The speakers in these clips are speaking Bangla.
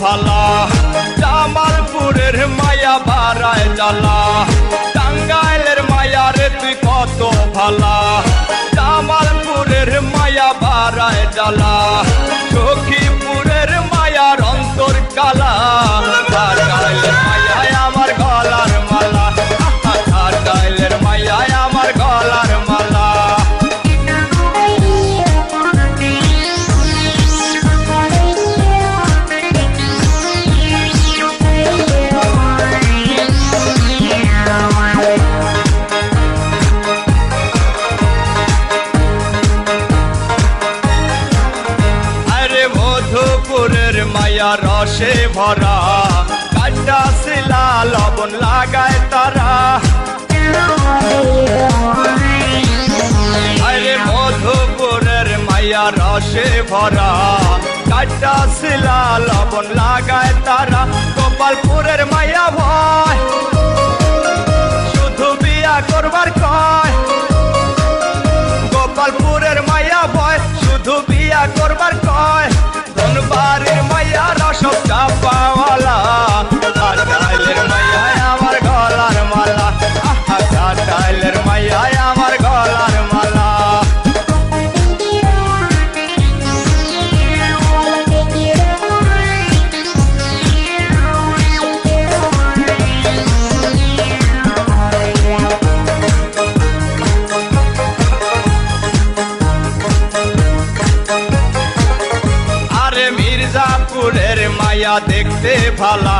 ভালা, জামালপুরের মায়া বাড়ায় জ্বালা, টাঙ্গাইলের মায়া রে তুই কত ভালা, জামালপুরের মায়া বাড়ায় জ্বালা, সখীপুরের মায়ার অন্তর কালা, টাঙ্গাইলের মায়ায় আমার গলার মালা, টাঙ্গাইলের মায়ায় আমার গলার মালা। মধুপুরের মায়া রসে ভরা, কাটা শিলা লবণ লাগায় তারা, আরে মধুপুরের মায়া রসে ভরা, কাটা শিলা লবণ লাগায় তারা, গোপালপুরের মায়া ভয় শুধু বিয়া করবার কয়, গোপালপুরের মায়া ভয় শুধু বিয়া করবার কয়, ধনবাড়ির মায়া রসব চাপাওয়ালা, টাঙ্গাইলের মায়ায় আমার গলার মালা, টাঙ্গাইলের মায়ায় আমার গলার মালা। মির্জাপুরের মায়া দেখতে ভালা,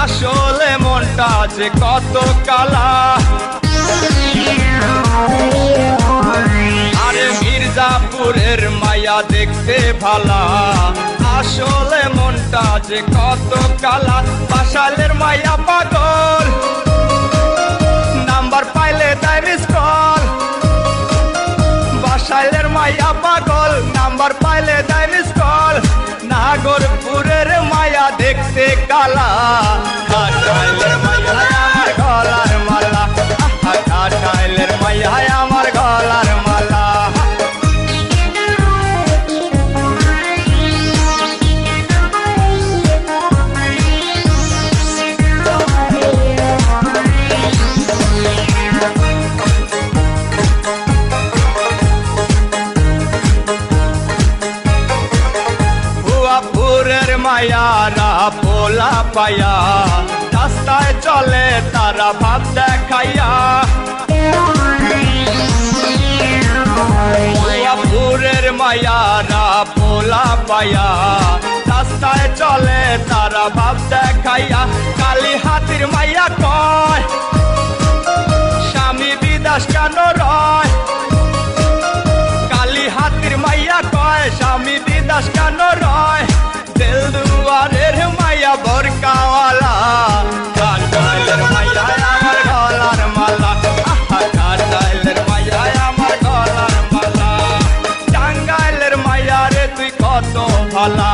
আসলে মনটা যে কত কালা, আরে মির্জাপুরের মায়া দেখতে ভালা, আসলে মনটা যে কত কালা, বাসাইলের মায়া পাগল, নাম্বার পাইলে দেয় মিস কল, বাসাইলের মায়া পাগল, নাম্বার পাইলে দেয় মিস কল, নাগরপুরের মায়া দেখতে কালা, টাঙ্গাইলের মায়ায় আমার গলার মালা, টাঙ্গাইলের মায়ায় আমার গলার মালা। ভুয়াপুরের মায়ারা পোলা পায়া, রাস্তায় চলে তারা ভাব দেখাইয়া, ভুয়াপুরের মায়ারা পোলা পায়া, রাস্তায় চলে তারা ভাব দেখাইয়া, কালী হাতির মাইয়া কয় স্বামী বিদাস কেন রয়, কালী হাতির মাইয়া কয় স্বামী বিদাস কেন রয়, দেলদুয়ারের মায়া বরকাওয়ালা, টাঙ্গাইলের মায়ায় আমার গলার মালা, টাঙ্গাইলের মায়ায় আমার গলার মালা, টাঙ্গাইলের মায়া রে তুই কত ভালা,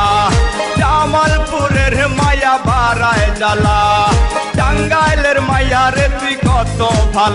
জামালপুরের মায়া বাড়ায় জ্বালা, টাঙ্গাইলের মায়া রে তুই কত ভালা।